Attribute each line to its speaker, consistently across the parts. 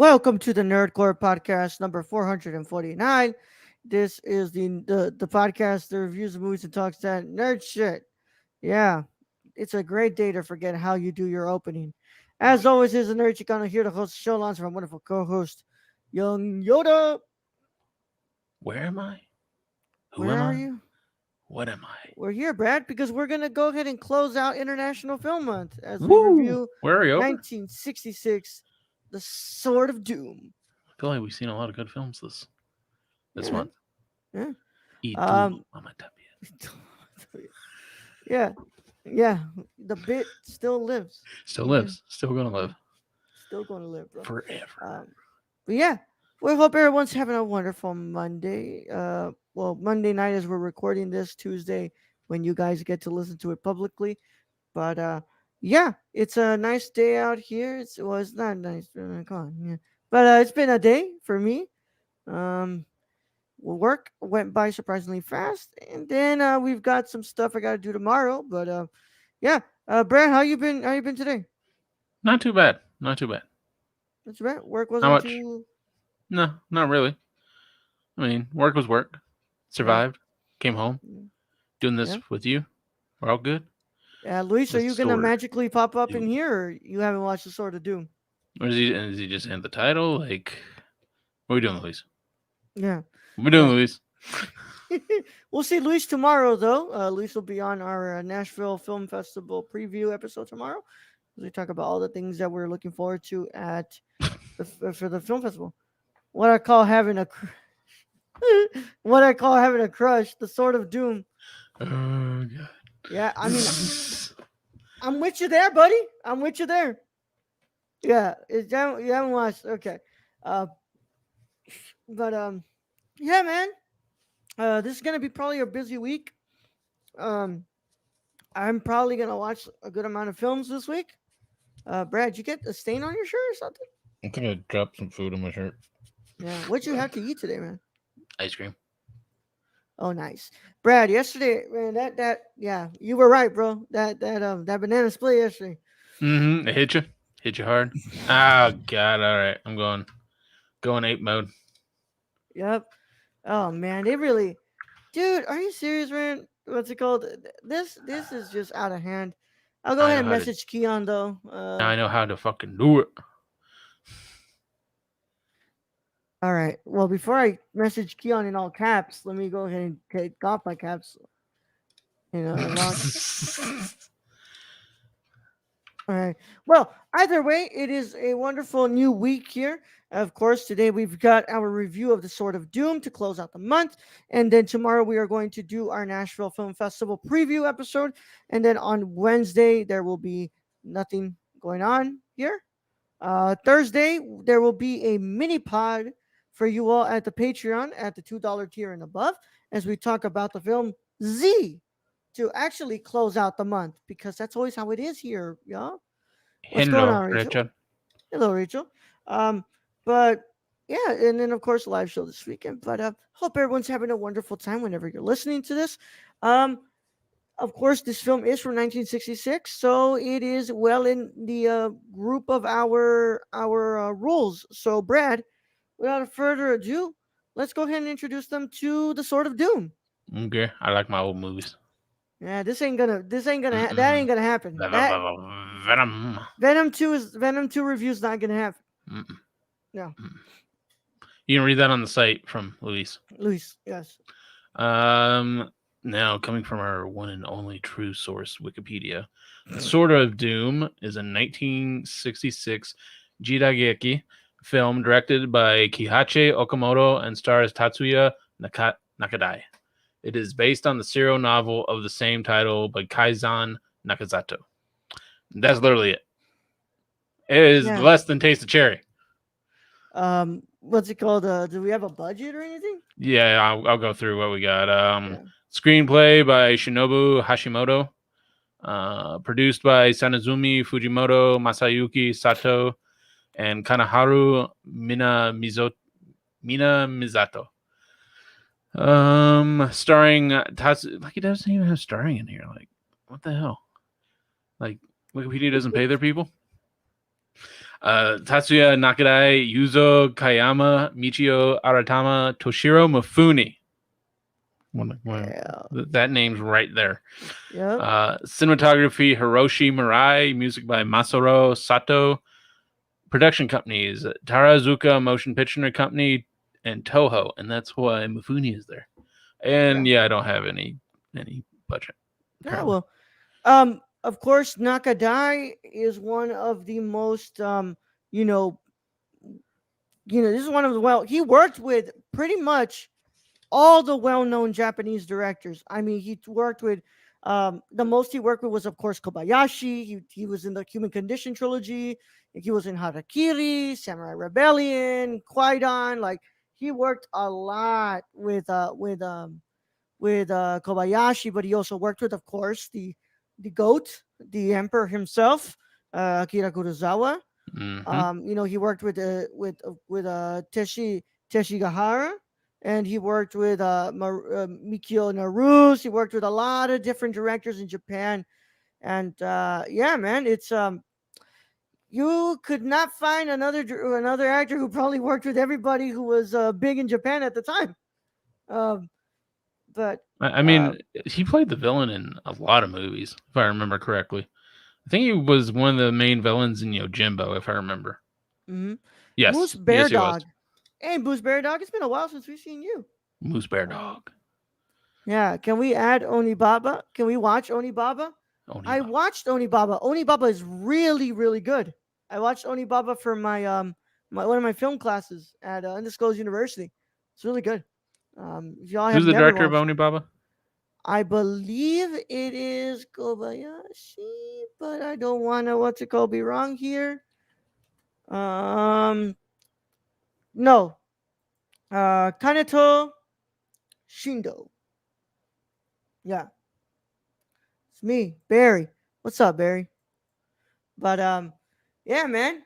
Speaker 1: Welcome to the Nerdcore podcast number 449. This is the podcast that reviews movies and talks that nerd shit. Yeah, it's a great day to forget how you do your opening. As always, is a nerd Chicano here to host the show launch from wonderful co-host Young Yoda.
Speaker 2: Where am I? Who
Speaker 1: Where
Speaker 2: am
Speaker 1: are
Speaker 2: I?
Speaker 1: you?
Speaker 2: What am I?
Speaker 1: We're here, Brad, because we're gonna go ahead and close out International Film Month as we
Speaker 2: Woo!
Speaker 1: review
Speaker 2: Where are you over?
Speaker 1: 1966, The Sword of Doom.
Speaker 2: I feel like we've seen a lot of good films this
Speaker 1: Yeah,
Speaker 2: month.
Speaker 1: yeah.
Speaker 2: Y tú,
Speaker 1: Um,
Speaker 2: mamá también.
Speaker 1: yeah, yeah. The bit still lives.
Speaker 2: Still
Speaker 1: Even
Speaker 2: lives. Still gonna
Speaker 1: yeah,
Speaker 2: live
Speaker 1: still going to live, bro.
Speaker 2: forever.
Speaker 1: Um, but yeah, we hope everyone's having a wonderful Monday. Well, Monday night as we're recording this, Tuesday when you guys get to listen to it publicly. But yeah, it's a nice day out here. It's not nice. Come on, yeah. But it's been a day for me. Um, work went by surprisingly fast, and then we've got some stuff I got to do tomorrow. But yeah, Brad, how you been? How you been today?
Speaker 2: Not too bad. Not too bad.
Speaker 1: That's right. Work
Speaker 2: Not
Speaker 1: wasn't
Speaker 2: much.
Speaker 1: too.
Speaker 2: No, not really. I mean, work was work.
Speaker 1: Yeah,
Speaker 2: Survived. Came home.
Speaker 1: mm,
Speaker 2: Doing this
Speaker 1: yeah.
Speaker 2: with you. We're all good.
Speaker 1: Luis, are
Speaker 2: The
Speaker 1: you gonna
Speaker 2: sword.
Speaker 1: magically pop up in
Speaker 2: Doom.
Speaker 1: here, or you haven't watched the Sword of Doom?
Speaker 2: Or is he just in the title? Like, what are we doing, Luis?
Speaker 1: Yeah,
Speaker 2: What are we doing,
Speaker 1: yeah.
Speaker 2: Luis?
Speaker 1: We'll see Luis tomorrow, though. Luis will be on our Nashville Film Festival preview episode tomorrow. We talk about all the things that we're looking forward to at for the film festival. What I call having a what I call having a crush, the Sword of Doom.
Speaker 2: Oh god.
Speaker 1: Yeah, I mean, I'm with you there, buddy. I'm with you there. Yeah, you haven't watched. Okay, uh, but yeah, man. This is gonna be probably a busy week. Um, I'm probably gonna watch a good amount of films this week. Brad, you get a stain on your shirt or something?
Speaker 2: I think I dropped some food on my shirt.
Speaker 1: Yeah. What'd you have to eat today, man?
Speaker 2: Ice cream.
Speaker 1: Oh, nice, Brad. Yesterday, man. Yeah, you were right, bro. That banana split yesterday.
Speaker 2: Mm-hmm. It hit you. Hit you hard. Oh god. All right. I'm going ape mode.
Speaker 1: Yep. Oh man, it really, dude. Are you serious, man? What's it called? This is just out of hand. I'll go
Speaker 2: Now I
Speaker 1: ahead
Speaker 2: know
Speaker 1: and
Speaker 2: how to.
Speaker 1: message Keon though.
Speaker 2: Now I know how to fucking do it.
Speaker 1: All right. Well, before I message Keon in all caps, let me go ahead and take off my caps. And launch. All right. Well, either way, it is a wonderful new week here. Of course, today we've got our review of The Sword of Doom to close out the month. And then tomorrow we are going to do our Nashville Film Festival preview episode. And then on Wednesday, there will be nothing going on here. Thursday, there will be a mini pod for you all at the Patreon at the $2 tier and above as we talk about the film Z to actually close out the month because that's always how it is here, y'all. What's going
Speaker 2: Hello,
Speaker 1: on, Rachel?
Speaker 2: Richard.
Speaker 1: Hello, Rachel. Um, but yeah, and then of course live show this weekend. But hope everyone's having a wonderful time whenever you're listening to this. Um, of course, this film is from 1966, so it is well in the group of our rules. So, Brad, without further ado, let's go ahead and introduce them to the Sword of Doom.
Speaker 2: Okay, I like my old movies.
Speaker 1: Yeah, that
Speaker 2: Mm-mm.
Speaker 1: ain't gonna happen. That
Speaker 2: Venom.
Speaker 1: Venom 2 review's not gonna happen.
Speaker 2: Mm-mm.
Speaker 1: No,
Speaker 2: You can read that on the site from Luis.
Speaker 1: Luis, yes.
Speaker 2: Um, Now coming from our one and only true source, Wikipedia, The Sword of Doom is a 1966 Jidageki film directed by Kihachi Okamoto and stars Tatsuya Nakadai. It is based on the serial novel of the same title by Kaizan Nakazato. That's literally it. It is
Speaker 1: Yeah.
Speaker 2: less than Taste of Cherry.
Speaker 1: What's it called? Do we have a budget or anything?
Speaker 2: Yeah, I'll go through what we got.
Speaker 1: Yeah.
Speaker 2: Screenplay by Shinobu Hashimoto. Produced by Sanazumi Fujimoto, Masayuki Sato, and Kanaharu Mizato. Starring Tatsu. Like, he doesn't even have starring in here. Like, what the hell? Like, Wikipedia doesn't pay their people. Tatsuya Nakadai, Yuzo Kayama, Michio Aratama, Toshiro Mifune.
Speaker 1: Yeah.
Speaker 2: That name's right there.
Speaker 1: Yep.
Speaker 2: Cinematography Hiroshi Murai, music by Masaru Sato. Production companies Tarazuka Motion Picture Company and Toho, and that's why Mifune is there.
Speaker 1: Yeah.
Speaker 2: And yeah, I don't have any budget
Speaker 1: Yeah.
Speaker 2: apparently.
Speaker 1: Well, of course, Nakadai is one of the most, you know, this is one of the he worked with pretty much all the well-known Japanese directors. I mean, he worked with the most he worked with was of course Kobayashi. He was in the Human Condition trilogy. He was in Harakiri, Samurai Rebellion, Kwaidan. Like he worked a lot with Kobayashi, but he also worked with, of course, the goat, the emperor himself, Akira Kurosawa.
Speaker 2: Mm-hmm.
Speaker 1: He worked with Teshigahara, and he worked with Mikio Naruse. He worked with a lot of different directors in Japan, and yeah, man, it's you could not find another actor who probably worked with everybody who was big in Japan at the time. Um, but
Speaker 2: I
Speaker 1: uh,
Speaker 2: mean, he played the villain in a lot of movies, if I remember correctly. I think he was one of the main villains in Yojimbo, if I remember.
Speaker 1: mhm. Moose
Speaker 2: Yes,
Speaker 1: Bear
Speaker 2: yes, he was.
Speaker 1: Dog. Hey, Moose Bear Dog, it's been a while since we've seen you.
Speaker 2: Moose Bear
Speaker 1: Um,
Speaker 2: Dog.
Speaker 1: Yeah, can we add Onibaba? Can we watch Onibaba? I
Speaker 2: Onibaba.
Speaker 1: watched Onibaba. Onibaba is really, really good. I watched Onibaba for my one of my film classes at Undisclosed University. It's really good. If y'all have
Speaker 2: Who's the
Speaker 1: never
Speaker 2: director of
Speaker 1: watched,
Speaker 2: Onibaba?
Speaker 1: I believe it is Kobayashi, but I don't want to what's it called be wrong here. Um, no, Kaneto Shindo. Yeah, it's me, Barry. What's up, Barry? But yeah, man.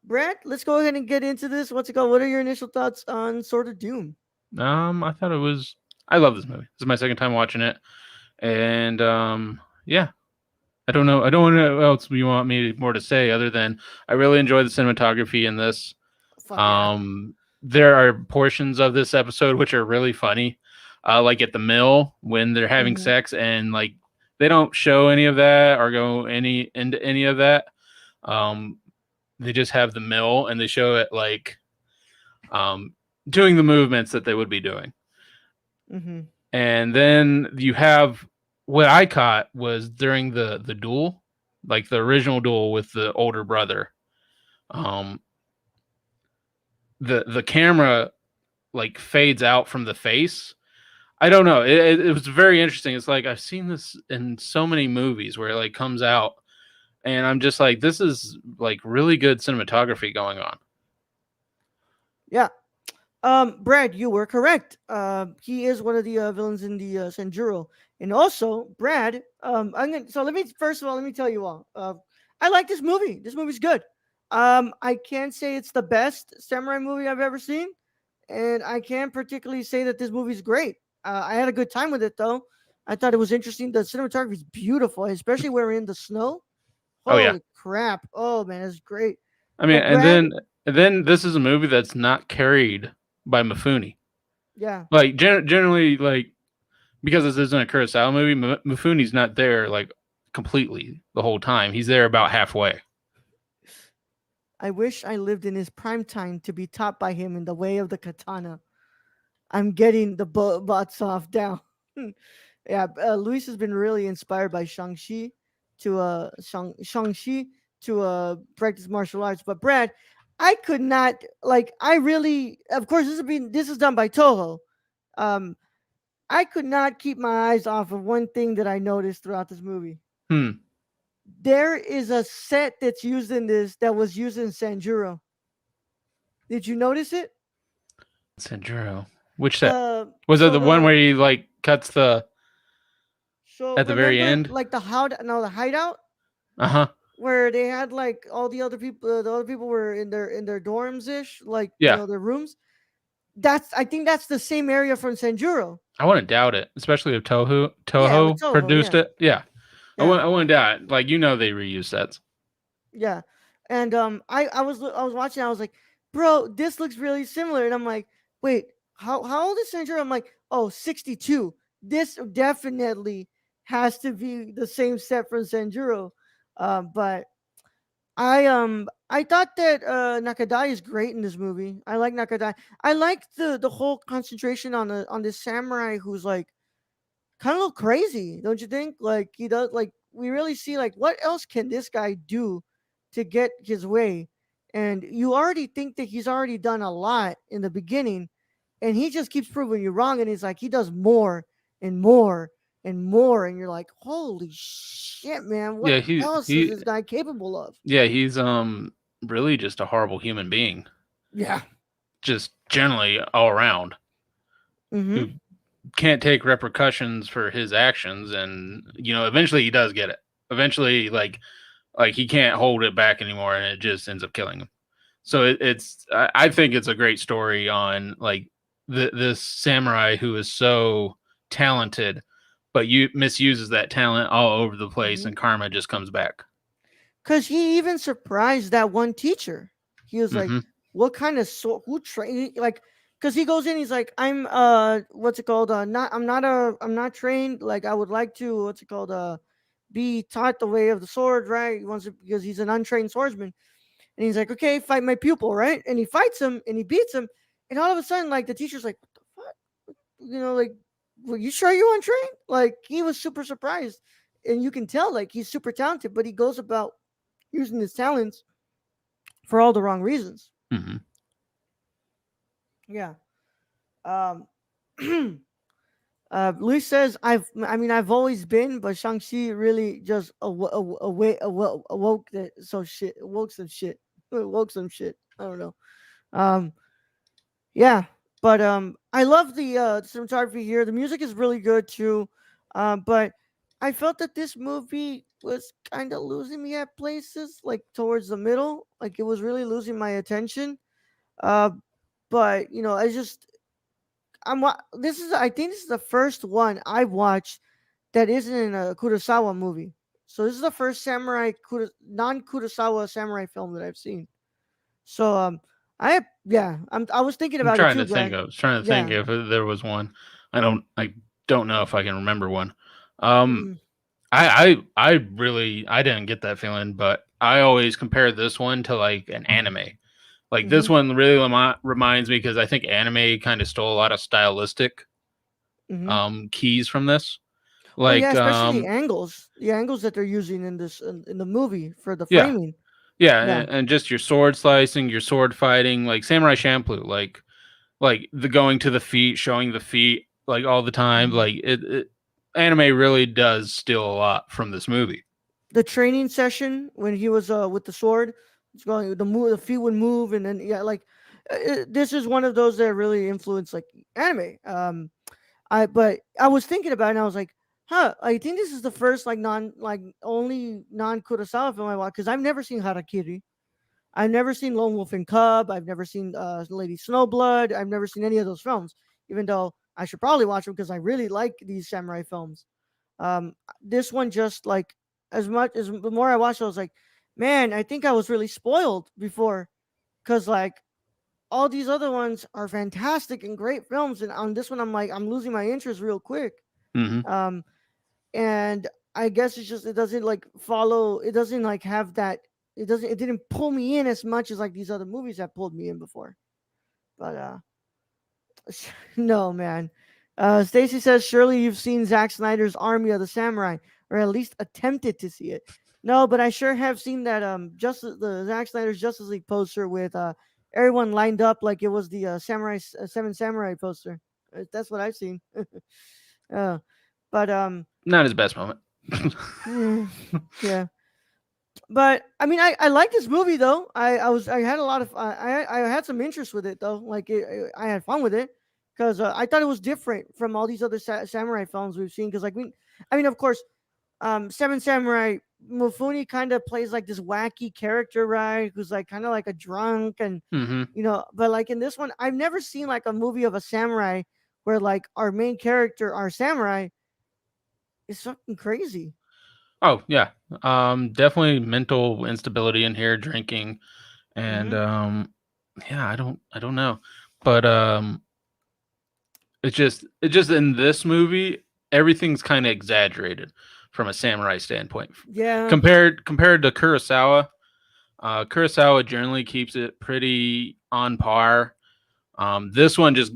Speaker 1: Brad, let's go ahead and get into this. What's it called? What are your initial thoughts on Sword of Doom?
Speaker 2: I thought it was. I love this movie. This is my second time watching it, and yeah. I don't know. I don't know what else you want me more to say other than I really enjoy the cinematography in this.
Speaker 1: Fuck yeah.
Speaker 2: There are portions of this episode which are really funny, like at the mill when they're having
Speaker 1: Hmm.
Speaker 2: sex and like they don't show any of that or go into any of that. Um, they just have the mill and they show it like um, doing the movements that they would be doing.
Speaker 1: Hmm.
Speaker 2: And then you have what I caught was during the duel, like the original duel with the older brother. Um, the camera like fades out from the face. I don't know. It was very interesting. It's like I've seen this in so many movies where it like comes out, and I'm just like, this is like really good cinematography going on.
Speaker 1: Yeah. Brad, you were correct. He is one of the villains in the Sanjuro, and also Brad. I'm gonna. So let me first of all let me tell you all. I like this movie. This movie's good. I can't say it's the best samurai movie I've ever seen, and I can't particularly say that this movie's great. I had a good time with it though. I thought it was interesting. The cinematography is beautiful, especially when we're in the snow.
Speaker 2: Oh yeah.
Speaker 1: Holy crap! Oh man, it's great.
Speaker 2: I mean,
Speaker 1: But Brad,
Speaker 2: and then this is a movie that's not carried by Mifune.
Speaker 1: yeah,
Speaker 2: Like generally, like because this isn't a Kurosawa movie, Mifune's not there like completely the whole time. He's there about halfway.
Speaker 1: I wish I lived in his prime time to be taught by him in the way of the katana. I'm getting the butts off down. Yeah, Luis has been really inspired by Shang-Chi to practice martial arts. But Brad, I could not like I really of course this is done by Toho. Um I could not keep my eyes off of one thing that I noticed throughout this movie.
Speaker 2: Hmm.
Speaker 1: There is a set that's used in this that was used in Sanjuro. Did you notice it?
Speaker 2: Sanjuro. Which set?
Speaker 1: The
Speaker 2: Was it
Speaker 1: so
Speaker 2: the one
Speaker 1: the
Speaker 2: where he like cuts the
Speaker 1: so
Speaker 2: at the very
Speaker 1: remember
Speaker 2: end?
Speaker 1: like the hideout
Speaker 2: Uh huh.
Speaker 1: where they had like all the other people were in their dorms ish, like
Speaker 2: Yeah.
Speaker 1: their rooms. That's I think that's the same area from Sanjuro.
Speaker 2: I wouldn't doubt it, especially if
Speaker 1: Yeah, with
Speaker 2: Toho
Speaker 1: Toho.
Speaker 2: produced
Speaker 1: Yeah,
Speaker 2: it. Yeah.
Speaker 1: yeah,
Speaker 2: I wouldn't doubt it. Like they reuse sets.
Speaker 1: yeah. And I was watching. I was like, bro, this looks really similar. And I'm like, wait, how old is Sanjuro? I'm like, oh, 62. This definitely has to be the same set from Sanjuro. But I thought that Nakadai is great in this movie. I like Nakadai. I like the whole concentration on this samurai who's like kind of look crazy, don't you think? Like he does. Like we really see like what else can this guy do to get his way, and you already think that he's already done a lot in the beginning, and he just keeps proving you wrong. And he's like he does more and more and more, and you're like, holy shit, man! What
Speaker 2: Yeah, he
Speaker 1: else is
Speaker 2: he
Speaker 1: this guy capable of?
Speaker 2: yeah, he's really just a horrible human being,
Speaker 1: Yeah.
Speaker 2: just generally all around,
Speaker 1: Mm-hmm.
Speaker 2: who can't take repercussions for his actions, and eventually he does get it. Eventually, like he can't hold it back anymore, and it just ends up killing him. So I think it's a great story on like this samurai who is so talented, but you misuses that talent all over the place,
Speaker 1: Mm-hmm.
Speaker 2: and karma just comes back.
Speaker 1: Because he even surprised that one teacher. He was like,
Speaker 2: Hmm.
Speaker 1: "What kind of who trained like?" Because he goes in, he's like, "I'm what's it called? Not I'm not trained. Like I would like to what's it called? Be taught the way of the sword, right? He wants to because he's an untrained swordsman." And he's like, "Okay, fight my pupil, right?" And he fights him and he beats him, and all of a sudden, like the teacher's like, "What the fuck? Like, were you sure you untrained?" Like he was super surprised, and you can tell like he's super talented, but he goes about using his talents for all the wrong reasons.
Speaker 2: Hmm.
Speaker 1: Yeah. Um, Luis says, I mean, I've always been, but Shang-Chi really just awoke that, so shit, awoke some shit, awoke some shit. I don't know. Um, yeah, but I love the cinematography here. The music is really good too. But I felt that this movie was kind of losing me at places, like towards the middle. Like it was really losing my attention. Uh, but I just this is I think this is the first one I've watched that isn't in a Kurosawa movie. So this is the first non Kurosawa samurai film that I've seen. So I was thinking
Speaker 2: I'm
Speaker 1: about it
Speaker 2: trying
Speaker 1: too,
Speaker 2: to think.
Speaker 1: Brad.
Speaker 2: I was trying to think
Speaker 1: Yeah.
Speaker 2: if there was one. I don't know if I can remember one. Um,
Speaker 1: Mm-mm,
Speaker 2: I really I didn't get that feeling, but I always compare this one to like an anime. Like
Speaker 1: mm-hmm,
Speaker 2: this one really reminds me because I think anime kind of stole a lot of stylistic
Speaker 1: mm-hmm.
Speaker 2: keys from this.
Speaker 1: Oh yeah,
Speaker 2: Like
Speaker 1: especially the angles that they're using in this in the movie for the
Speaker 2: yeah,
Speaker 1: framing.
Speaker 2: yeah,
Speaker 1: Yeah,
Speaker 2: and just your sword slicing, your sword fighting, like Samurai Champloo, like the going to the feet, showing the feet like all the time.
Speaker 1: mhm.
Speaker 2: Like anime really does steal a lot from this movie.
Speaker 1: The training session when he was with the sword, it's going the feet would move, and then yeah, like this is one of those that really influenced like anime. But I was thinking about it and I was like, huh, I think this is the first only non Kurosawa film I watched because I've never seen Harakiri. I've never seen Lone Wolf and Cub. I've never seen Lady Snowblood. I've never seen any of those films, even though I should probably watch them because I really like these samurai films. This one just like as much as the more I watched, I was like, man, I think I was really spoiled before because like all these other ones are fantastic and great films, and on this one, I'm like, I'm losing my interest real quick.
Speaker 2: Hmm.
Speaker 1: Um, and I guess it's just it doesn't like follow. It doesn't like have that. It doesn't. It didn't pull me in as much as like these other movies that pulled me in before. But no, man. Stacy says, surely you've seen Zack Snyder's Army of the Samurai, or at least attempted to see it. No, but I sure have seen that just the Zack Snyder's Justice League poster with everyone lined up like it was the Seven Samurai poster. That's what I've seen. uh, but
Speaker 2: Not his best moment.
Speaker 1: yeah, yeah. But I mean, I like this movie though. I had a lot of I had some interest with it though. Like I had fun with it because I thought it was different from all these other samurai films we've seen. Because like I mean, of course, Seven Samurai Mufuni kind of plays like this wacky character, right? Who's like kind of like a drunk and
Speaker 2: Hmm.
Speaker 1: but like in this one, I've never seen like a movie of a samurai where like our main character, our samurai, is fucking crazy.
Speaker 2: Oh yeah, definitely mental instability in here, drinking, and
Speaker 1: Mm-hmm.
Speaker 2: yeah, I don't know, but it's just in this movie, everything's kind of exaggerated from a samurai standpoint,
Speaker 1: Yeah.
Speaker 2: compared to Kurosawa. Kurosawa generally keeps it pretty on par. This one just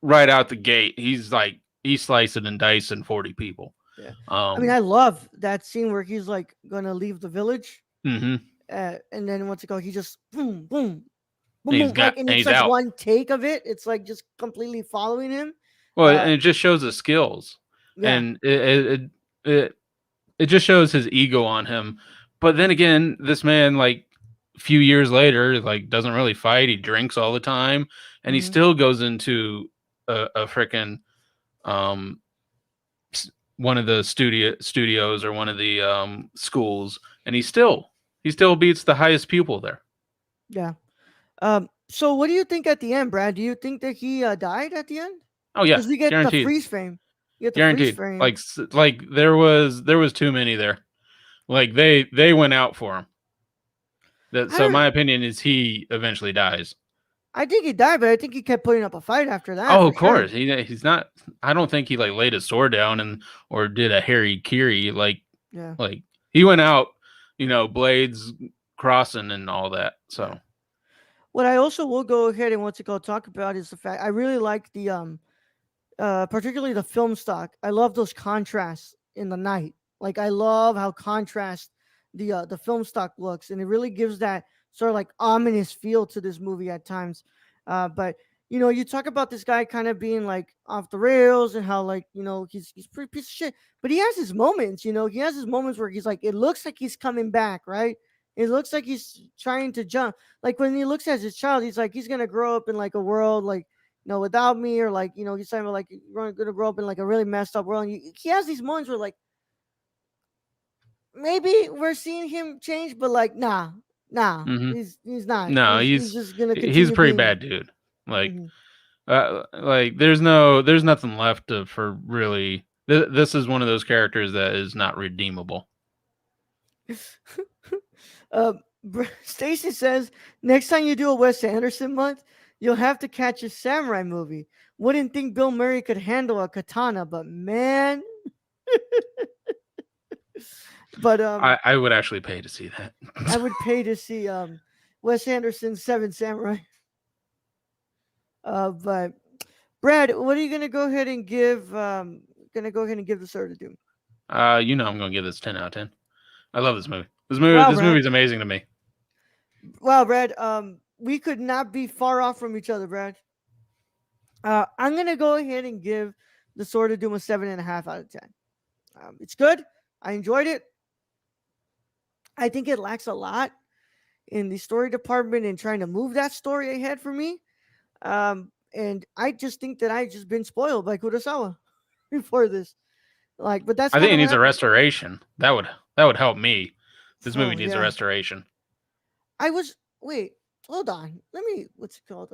Speaker 2: right out the gate, he's like he's slicing and dicing 40 people.
Speaker 1: Yeah. I mean,
Speaker 2: Um,
Speaker 1: I love that scene where he's like gonna leave the village,
Speaker 2: hmm
Speaker 1: and then what's it called? He just boom, boom, boom,
Speaker 2: he's
Speaker 1: boom,
Speaker 2: got
Speaker 1: like, and
Speaker 2: and
Speaker 1: it's
Speaker 2: he's
Speaker 1: like
Speaker 2: out.
Speaker 1: one take of it. It's like just completely following him.
Speaker 2: Well,
Speaker 1: Uh,
Speaker 2: and it just shows his skills,
Speaker 1: yeah.
Speaker 2: and it it just shows his ego on him. But then again, this man, like a few years later, like doesn't really fight. He drinks all the time, and he
Speaker 1: Hmm.
Speaker 2: still goes into a freaking um one of the studios or one of the schools, and he still beats the highest pupil there.
Speaker 1: Yeah. So what do you think at the end, Brad? Do you think that he died at the end?
Speaker 2: Oh yeah,
Speaker 1: Because we get the
Speaker 2: guaranteed,
Speaker 1: freeze frame. You get the freeze
Speaker 2: guaranteed.
Speaker 1: frame.
Speaker 2: Like there was too many there. Like they went out for him.
Speaker 1: I
Speaker 2: So my
Speaker 1: don't.
Speaker 2: opinion is he eventually dies.
Speaker 1: I think he died, but I think he kept putting up a fight after that
Speaker 2: Oh,
Speaker 1: for
Speaker 2: of course.
Speaker 1: sure.
Speaker 2: He's not. I don't think he like laid his sword down and or did a Harry Kiri
Speaker 1: Yeah.
Speaker 2: like he went out, blades crossing and all that.
Speaker 1: Yeah.
Speaker 2: So
Speaker 1: What I also will go ahead and what's it called talk about is the fact I really like the particularly the film stock. I love those contrasts in the night. Like I love how contrast the film stock looks, and it really gives that sort of like ominous feel to this movie at times. But you talk about this guy kind of being like off the rails and how like he's pretty piece of shit, but he has his moments. He has his moments where he's like, it looks like he's coming back, right? It looks like he's trying to jump. Like when he looks at his child, he's like he's gonna grow up in like a world like without me, or like, he's saying like you're gonna grow up in like a really messed up world. And he has these moments where like maybe we're seeing him change, but like nah,
Speaker 2: hmm
Speaker 1: he's not.
Speaker 2: no,
Speaker 1: He's just gonna
Speaker 2: he's a
Speaker 1: continue
Speaker 2: pretty
Speaker 1: being.
Speaker 2: bad dude. Like
Speaker 1: Mhm.
Speaker 2: there's nothing left for really. This is one of those characters that is not redeemable.
Speaker 1: uh, Stacy says next time you do a Wes Anderson month, you'll have to catch a samurai movie. Wouldn't think Bill Murray could handle a katana, but man, but
Speaker 2: I would actually pay to see that.
Speaker 1: I would pay to see Wes Anderson's Seven Samurai. But Brad, what are you gonna go ahead and give? Gonna go ahead and give the Sword of Doom.
Speaker 2: I'm gonna give this 10 out of 10. I love this movie. This movie
Speaker 1: Wow,
Speaker 2: this
Speaker 1: Brad.
Speaker 2: movie's amazing to me.
Speaker 1: Wow, Brad. We could not be far off from each other, Brad. I'm gonna go ahead and give the Sword of Doom a 7.5 out of 10. It's good. I enjoyed it. I think it lacks a lot in the story department and trying to move that story ahead for me. And I just think that I just been spoiled by Kurosawa before this. Like, but that's
Speaker 2: I think
Speaker 1: kind
Speaker 2: it
Speaker 1: of what
Speaker 2: needs a
Speaker 1: happened.
Speaker 2: restoration. That would help me. This movie
Speaker 1: Oh
Speaker 2: needs a
Speaker 1: yeah,
Speaker 2: restoration.
Speaker 1: I was. Wait, hold on. Let me. What's it called?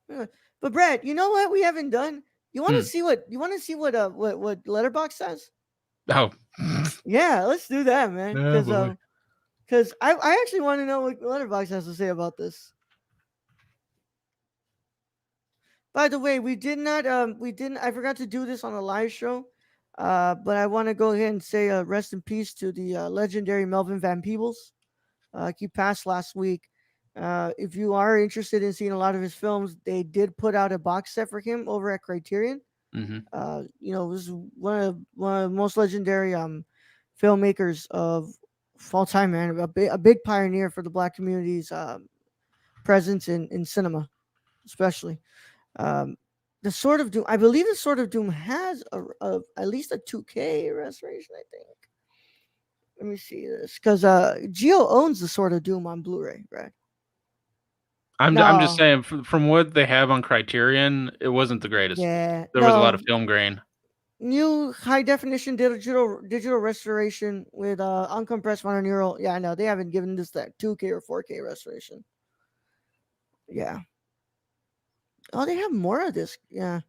Speaker 1: But Brad, you know what we haven't done? You want to
Speaker 2: Hmm.
Speaker 1: see what you want to see what Letterbox says?
Speaker 2: Oh.
Speaker 1: Yeah, let's do that, man.
Speaker 2: Oh boy.
Speaker 1: Because I actually want to know what Letterbox has to say about this. By the way, we didn't I forgot to do this on a live show. But I want to go ahead and say rest in peace to the legendary Melvin Van Peebles. He passed last week. If you are interested in seeing a lot of his films, they did put out a box set for him over at Criterion.
Speaker 2: Hmm.
Speaker 1: This is one of the most legendary filmmakers of all time, man. A big pioneer for the black community's presence in cinema, especially. Um, the Sword of Doom. I believe the Sword of Doom has at least a 2K restoration. I think. Let me see this because Geo owns the Sword of Doom on Blu-ray, right?
Speaker 2: I'm just
Speaker 1: No,
Speaker 2: saying from what they have on Criterion, it wasn't the greatest.
Speaker 1: yeah,
Speaker 2: There was a lot of
Speaker 1: no.
Speaker 2: film grain.
Speaker 1: New high definition digital restoration with uncompressed mononeural. Yeah, no, they haven't given this that 2K or 4K restoration. Yeah. Oh, they have more of this. Yeah,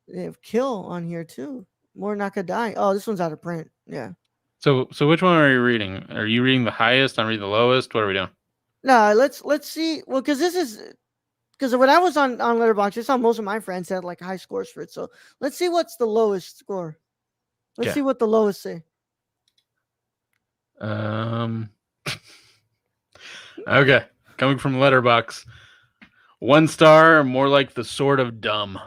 Speaker 1: they have Kill on here too. More Nakadai. Oh, this one's out of print. Yeah.
Speaker 2: So which one are you reading? Are you reading the highest? I'm reading the lowest. What are we doing?
Speaker 1: No, let's see. Well, because this is because when I was on Letterboxd, I saw most of my friends had like high scores for it. So let's see what's the lowest score. Let's
Speaker 2: Okay.
Speaker 1: see what the lowest say.
Speaker 2: Um. Okay. Coming from Letterbox, 1 star, more like the sword of dumb.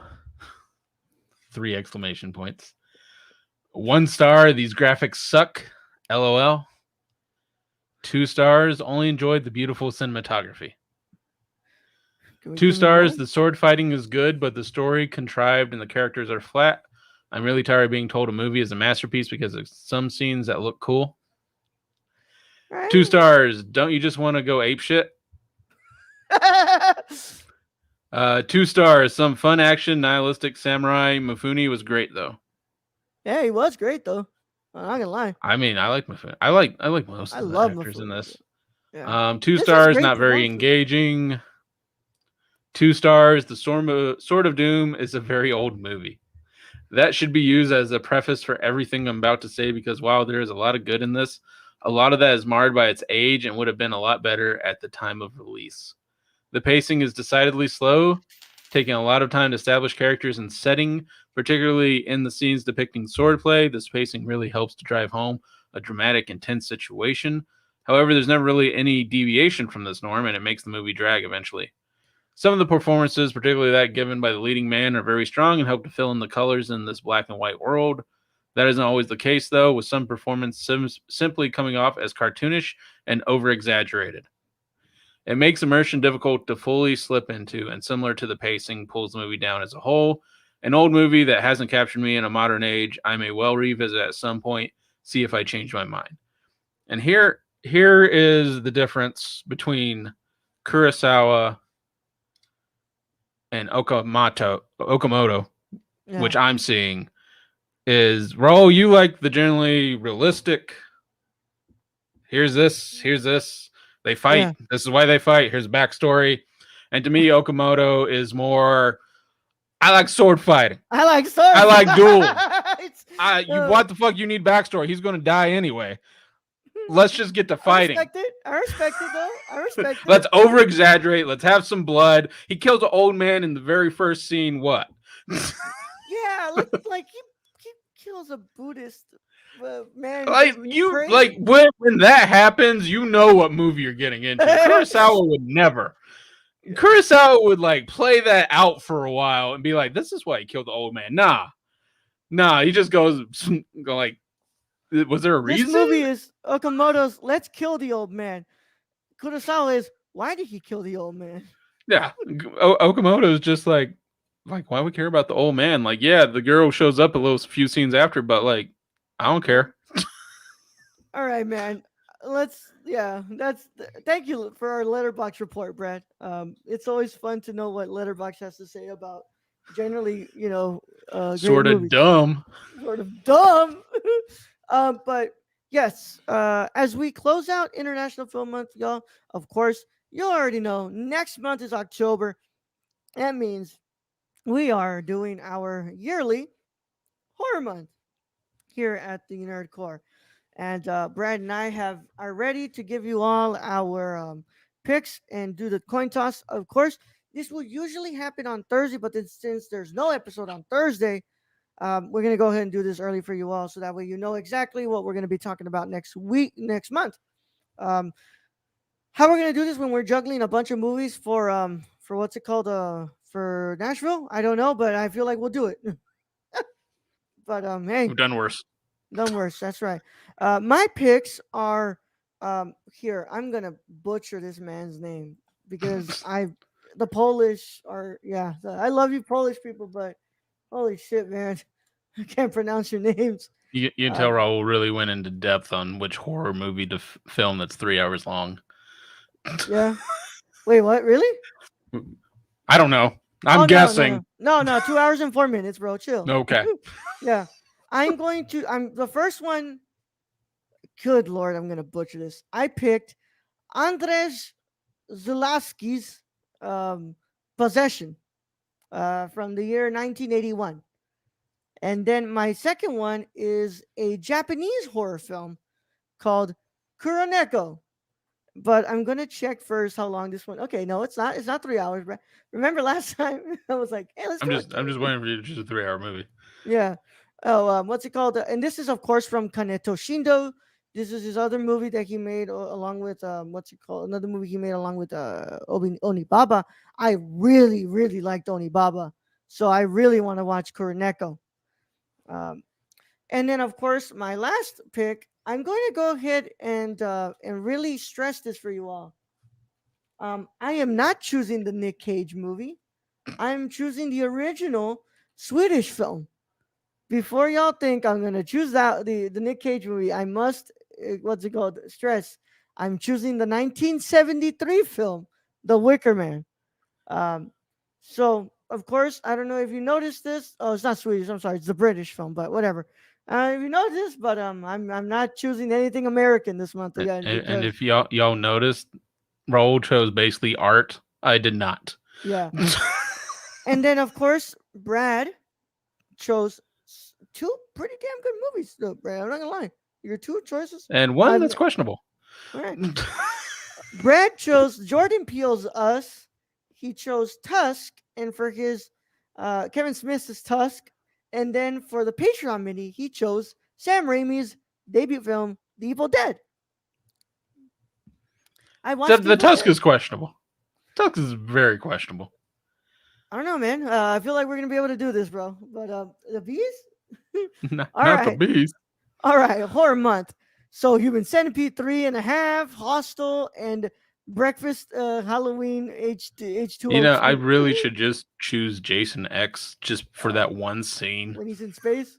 Speaker 2: 3 exclamation points. 1 star, these graphics suck. LOL. 2 stars, only enjoyed the beautiful cinematography.
Speaker 1: Can we
Speaker 2: Two
Speaker 1: give me more?
Speaker 2: stars, the sword fighting is good, but the story contrived and the characters are flat. I'm really tired of being told a movie is a masterpiece because of some scenes that look cool.
Speaker 1: All
Speaker 2: 2 stars, don't you just want to go ape shit?
Speaker 1: right.
Speaker 2: 2 stars, some fun action, nihilistic samurai. Mifune was great though.
Speaker 1: Yeah, he was great though. I'm not gonna lie.
Speaker 2: I mean, I like Mifune. I like most
Speaker 1: I
Speaker 2: of the
Speaker 1: love
Speaker 2: actors in
Speaker 1: Mifune.
Speaker 2: this.
Speaker 1: Yeah.
Speaker 2: Two
Speaker 1: This was
Speaker 2: stars,
Speaker 1: great
Speaker 2: not very
Speaker 1: performances.
Speaker 2: engaging. 2 stars, the Sword of Doom is a very old movie. That should be used as a preface for everything I'm about to say because while there is a lot of good in this, a lot of that is marred by its age and would have been a lot better at the time of release. The pacing is decidedly slow, taking a lot of time to establish characters and setting, particularly in the scenes depicting swordplay. This pacing really helps to drive home a dramatic, intense situation. However, there's never really any deviation from this norm, and it makes the movie drag eventually. Some of the performances, particularly that given by the leading man, are very strong and help to fill in the colors in this black and white world. That isn't always the case, though, with some performances simply coming off as cartoonish and over exaggerated. It makes immersion difficult to fully slip into, and similar to the pacing, pulls the movie down as a whole. An old movie that hasn't captured me in a modern age, I may well revisit at some point, see if I change my mind. And here is the difference between Kurosawa and Okamoto,
Speaker 1: Yeah.
Speaker 2: which I'm seeing, is Raul, you like the generally realistic. Here's this. They fight.
Speaker 1: Yeah.
Speaker 2: This is why they fight. Here's backstory. And to me, Okamoto is more. I like sword fighting.
Speaker 1: I like sword
Speaker 2: I like duels.
Speaker 1: fights.
Speaker 2: What the fuck? You need backstory. He's gonna die anyway. Let's just get to
Speaker 1: I
Speaker 2: fighting.
Speaker 1: respect it. I respect it though. I respect it.
Speaker 2: Let's over exaggerate. Let's have some blood. He kills an old man in the very first scene. What?
Speaker 1: Yeah, like he kills a Buddhist man
Speaker 2: Like
Speaker 1: just
Speaker 2: you like
Speaker 1: praying.
Speaker 2: when that happens, you know what movie you're getting into. Kurosawa would never.
Speaker 1: Yeah.
Speaker 2: Kurosawa would like play that out for a while and be like, "This is why he killed the old man." Nah. He just goes go like, "Was there a
Speaker 1: This
Speaker 2: reason?"
Speaker 1: movie is Okamoto's "Let's kill the old man." Kurosawa is "Why did he kill the old man?"
Speaker 2: Yeah, Okamoto is just like why would we care about the old man? Like, yeah, the girl shows up a little few scenes after, but like, I don't
Speaker 1: Yeah.
Speaker 2: care.
Speaker 1: All right, man. Let's yeah. Thank you for our letterbox report, Brad. It's always fun to know what letterbox has to say about generally, great
Speaker 2: Sort of
Speaker 1: movies.
Speaker 2: dumb.
Speaker 1: Sort of dumb. But yes, as we close out International Film Month, y'all, of course, you already know next month is October. That means we are doing our yearly horror month here at the Nerd Core. And Brad and I are ready to give you all our picks and do the coin toss. Of course, this will usually happen on Thursday, but since there's no episode on Thursday, we're gonna go ahead and do this early for you all, so that way you know exactly what we're gonna be talking about next month. Um, how we're gonna do this when we're juggling a bunch of movies for what's it called for Nashville? I don't know, but I feel like we'll do it. But hey,
Speaker 2: We've done worse.
Speaker 1: don't worry. That's right. My picks are here. I'm gonna butcher this man's name because the Polish are yeah. I love you Polish people, but holy shit, man, I can't pronounce your names.
Speaker 2: You can tell
Speaker 1: Um,
Speaker 2: Raul really went into depth on which horror movie to film that's 3 hours long.
Speaker 1: yeah. Wait, what? Really?
Speaker 2: I don't know. I'm
Speaker 1: Oh no, no, no,
Speaker 2: guessing.
Speaker 1: no, no. 2 hours and 4 minutes, bro. Chill.
Speaker 2: Okay.
Speaker 1: Yeah. I'm the first one. Good lord, I'm gonna butcher this. I picked Andrzej Zulawski's Possession from the year 1981. And then my second one is a Japanese horror film called Kuroneko. But I'm gonna check first how long this one. Okay, no, it's not. It's not 3 hours. Right? Remember last time I was like, "Hey, let's
Speaker 2: I'm
Speaker 1: do
Speaker 2: just
Speaker 1: it."
Speaker 2: I'm just waiting for you to choose a 3 hour movie.
Speaker 1: Yeah. Oh, what's it called? And this is of course from Kaneto Shindo. This is his other movie that he made along with what's it called? Another movie he made along with Onibaba. I really, really liked Onibaba, so I really want to watch Kuroneko. Um, and then of course my last pick. I'm going to go ahead and really stress this for you all. I am not choosing the Nick Cage movie. I'm choosing the original Swedish film. Before y'all think I'm gonna choose that the Nick Cage movie, I must what's it called? Stress. I'm choosing the 1973 film, The Wicker Man. Um, so of course, I don't know if you noticed this. Oh, it's not Swedish. I'm sorry, it's the British film, but whatever. If you noticed, but I'm not choosing anything American this month again
Speaker 2: And
Speaker 1: because
Speaker 2: if y'all noticed, Raul chose basically art. I did not.
Speaker 1: yeah. And then of course, Brad chose two pretty damn good movies. Though, Brad, I'm not gonna lie. Your two choices.
Speaker 2: And one
Speaker 1: I'm
Speaker 2: that's questionable.
Speaker 1: all right. Brad chose Jordan Peele's Us. He chose Tusk, and for his Kevin Smith's Tusk, and then for the Patreon mini, he chose Sam Raimi's debut film, The Evil Dead. I
Speaker 2: the,
Speaker 1: watched The
Speaker 2: the
Speaker 1: Evil
Speaker 2: Tusk
Speaker 1: Dead.
Speaker 2: is questionable. Tusk is very questionable.
Speaker 1: I don't know, man. I feel like we're gonna be able to do this, bro. But the bees. All
Speaker 2: Not the
Speaker 1: right.
Speaker 2: bees.
Speaker 1: All right, horror month. So Human Centipede 3.5, Hostel, and Breakfast Halloween
Speaker 2: I
Speaker 1: H2O2
Speaker 2: really should just choose Jason X just for
Speaker 1: uh,
Speaker 2: that one scene.
Speaker 1: when he's in space.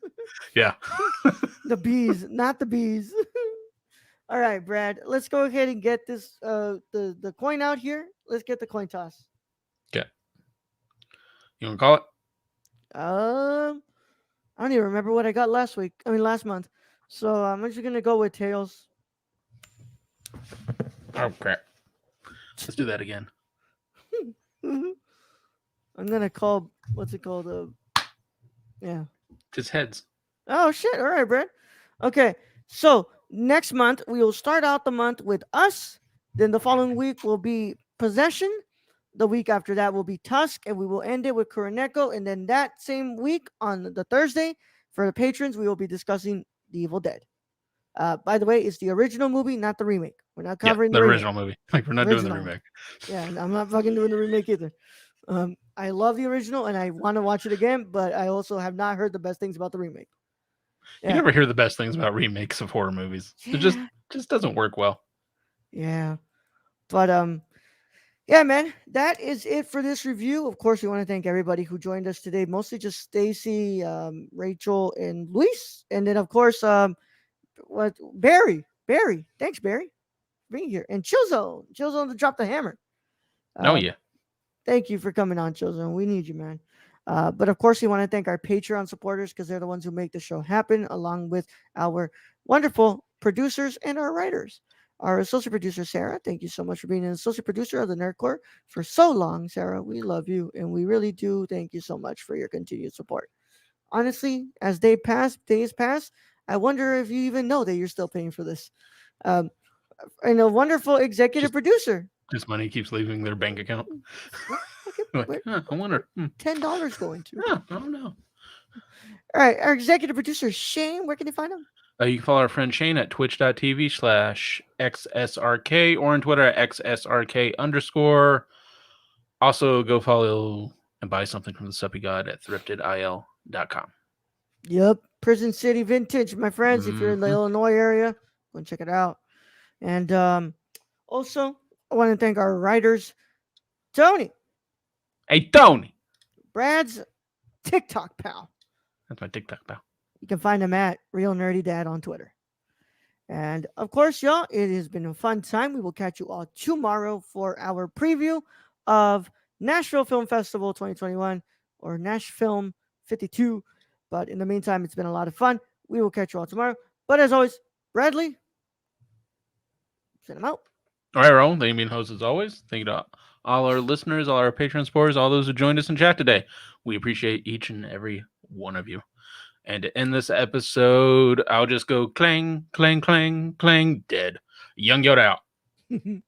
Speaker 2: Yeah.
Speaker 1: The bees, not the bees. All right, Brad. Let's go ahead and get this the coin out here. Let's get the coin toss.
Speaker 2: Okay. You want to call it?
Speaker 1: Um, I don't even remember what I got last week. I mean last month. So I'm just gonna go with tails.
Speaker 2: Oh crap. Let's do that again.
Speaker 1: I'm gonna call what's it called? Yeah.
Speaker 2: Just heads.
Speaker 1: Oh shit! All right, Brad. Okay, so next month we will start out the month with Us. Then the following week will be Possession. The week after that will be Tusk, and we will end it with Kuroneko. And then that same week on the Thursday, for the patrons, we will be discussing The Evil Dead. By the way, it's the original movie, not the remake. We're not
Speaker 2: Yeah,
Speaker 1: covering
Speaker 2: the
Speaker 1: the remake.
Speaker 2: original movie. Like we're not doing the
Speaker 1: Original.
Speaker 2: remake.
Speaker 1: Yeah, and I'm not fucking doing the remake either. I love the original, and I want to watch it again, but I also have not heard the best things about the remake.
Speaker 2: You
Speaker 1: Yeah.
Speaker 2: never hear the best things about remakes of horror movies. It just
Speaker 1: Yeah.
Speaker 2: just doesn't work well.
Speaker 1: Yeah. But yeah, man, that is it for this review. Of course, we want to thank everybody who joined us today, mostly just Stacy, Rachel, and Luis. And then of course, what Barry. Thanks, Barry, for being here. And Chillzone to drop the hammer.
Speaker 2: Oh
Speaker 1: Uh,
Speaker 2: yeah.
Speaker 1: Thank you for coming on, Chillzone. We need you, man. But of course, we want to thank our Patreon supporters because they're the ones who make the show happen, along with our wonderful producers and our writers. Our associate producer, Sarah, thank you so much for being an associate producer of the Nerdcore for so long, Sarah. We love you, and we really do thank you so much for your continued support. Honestly, as days pass, I wonder if you even know that you're still paying for this. Um, and a wonderful executive
Speaker 2: Just
Speaker 1: producer.
Speaker 2: just money keeps leaving their bank account.
Speaker 1: Where
Speaker 2: Like, I wonder.
Speaker 1: $10 going to?
Speaker 2: I don't know.
Speaker 1: All right, our executive producer Shane, where can you find him?
Speaker 2: You can follow our friend Shane at twitch.tv/XSRK or on Twitter at XSRK_. Also, go follow and buy something from the Suppy God at thriftedil.com.
Speaker 1: Yep, Prison City Vintage, my friends. If you're in the
Speaker 2: Mm-hmm.
Speaker 1: Illinois area, go and check it out. And also, I want to thank our writers, Tony,
Speaker 2: Hey, Tony!
Speaker 1: Brad's TikTok pal.
Speaker 2: That's my TikTok pal.
Speaker 1: You can find him at Real Nerdy Dad on Twitter. And of course, y'all, it has been a fun time. We will catch you all tomorrow for our preview of Nashville Film Festival 2021 or Nash Film 52. But in the meantime, it's been a lot of fun. We will catch you all tomorrow. But as always, Bradley, send him out.
Speaker 2: All right, Raul. Thank you, being host as always. Thank you to all our listeners, all our Patreon supporters, all those who joined us in chat today. We appreciate each and every one of you. And to end this episode, I'll just go clang, clang, clang, clang, dead. Young Yoda out.